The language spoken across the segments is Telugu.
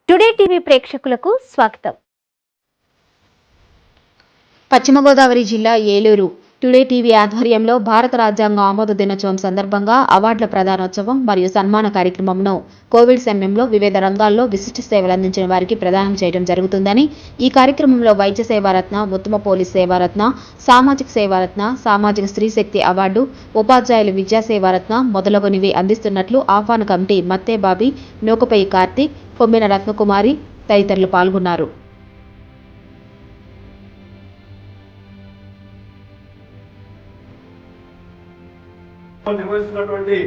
టుడే టీవీ ప్రేక్షకులకు స్వాగతం. పశ్చిమ గోదావరి జిల్లా ఏలూరు టుడే టీవీ ఆధ్వర్యంలో భారత రాజ్యాంగ ఆమోద దినోత్సవం సందర్భంగా అవార్డుల ప్రదానోత్సవం మరియు సన్మాన కార్యక్రమంను కోవిడ్ సమయంలో వివిధ రంగాల్లో విశిష్ట సేవలు అందించిన వారికి ప్రదానం చేయడం జరుగుతుందని, ఈ కార్యక్రమంలో వైద్య సేవారత్న, ఉత్తమ పోలీస్ సేవారత్న, సామాజిక సేవారత్న, సామాజిక స్త్రీ శక్తి అవార్డు, ఉపాధ్యాయులు విద్యా సేవారత్న మొదలగునవి అందిస్తున్నట్లు ఆహ్వాన కమిటీ మత్తే బాబీ, నూకపై కార్తీక్, కొమ్మిన రత్నకుమారి తదితరులు పాల్గొన్నారు. నిర్వహిస్తున్నటువంటి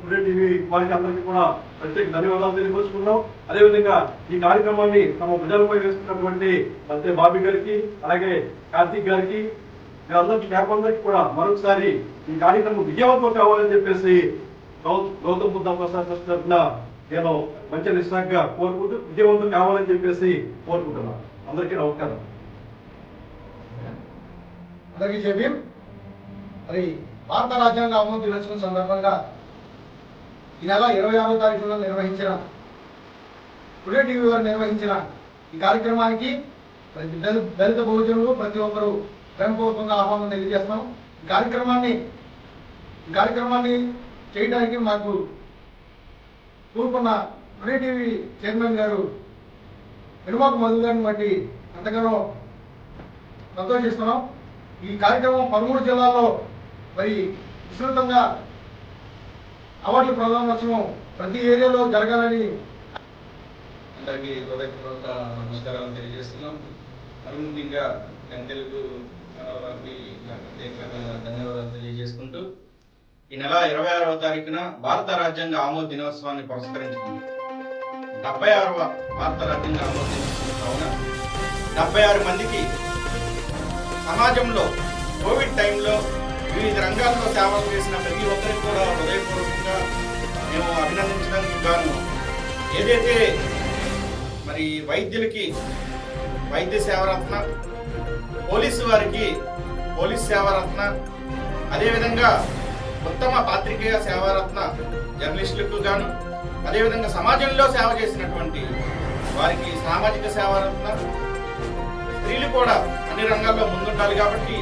టుడే టీవీ వారికి అందరికీ కూడా ప్రత్యేక ధన్యవాదాలు తెలియపరుచుకున్నాం. అదేవిధంగా ఈ కార్యక్రమాన్ని తమ ప్రజలపై వేస్తున్నటువంటి మత్తే బాబీ గారికి, అలాగే కార్తీక్ గారికి, అందరికీ అందరికీ కూడా మరొకసారి ఈ కార్యక్రమం విజయవంతం కావాలని చెప్పేసి గౌతమ్ బుద్ధ ప్రసాద్ ట్రస్ట్ తరఫున నేను మంచి నిశ్చయంగా కోరుకుంటూ విజయవంతం కావాలని చెప్పేసి కోరుకుంటున్నాను. అందరికీ నమస్కారం. అందరికీ చెప్పి మరి భారత రాజ్యాంగ ఆమోద దినోత్సవం సందర్భంగా ఈ నెల 26వ తారీఖున నిర్వహించిన టుడే టీవీ వారు నిర్వహించిన ఈ కార్యక్రమానికి దళిత బహుజనులు ప్రతి ఒక్కరూ ప్రేమపూర్వకంగా ఆహ్వానం తెలియజేస్తున్నాం. ఈ కార్యక్రమాన్ని చేయడానికి మాకు కూరుకున్న టుడే టీవీ చైర్మన్ గారు పెరుమాకు మధు గారిని బట్టి ఎంతగానో సంతోషిస్తున్నాం. ఈ కార్యక్రమం 13 జిల్లాల్లో మరి విస్తృతంగా అవార్డుల ప్రదానోత్సవం ప్రతి ఏరియాలో జరగాలని అందరికీ హృదయపూర్వక నమస్కారాలు తెలియజేస్తున్నాం. ముఖ్యంగా గంటలకు ధన్యవాదాలు తెలియజేసుకుంటూ ఈ నెల 26వ తారీఖున భారత రాజ్యాంగ ఆమోద దినోత్సవాన్ని పురస్కరించుకుంది. 76వ భారత రాజ్యాంగ ఆమోద దినోత్సవం కావున 76 మందికి సమాజంలో కోవిడ్ టైంలో వివిధ రంగాల్లో సేవలు చేసిన ప్రతి ఒక్కరికి కూడా హృదయపూర్వకంగా మేము అభినందించడానికి గాను ఏదైతే మరి వైద్యులకి వైద్య సేవారత్న, పోలీసు వారికి పోలీస్ సేవారత్న, అదేవిధంగా ఉత్తమ పాత్రికేయ సేవారత్న జర్నలిస్టులకు గాను, అదేవిధంగా సమాజంలో సేవ చేసినటువంటి వారికి సామాజిక సేవారత్న, స్త్రీలు కూడా అన్ని రంగాల్లో ముందుండాలి కాబట్టి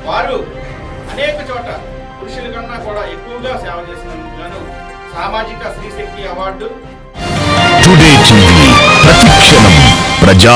వారు అనేక చోట పురుషుల కన్నా కూడా ఎక్కువగా సేవ చేసినందుకు గాను సామాజిక స్త్రీ శక్తి అవార్డు. టుడే టీవీ ప్రతిక్షణం ప్రజా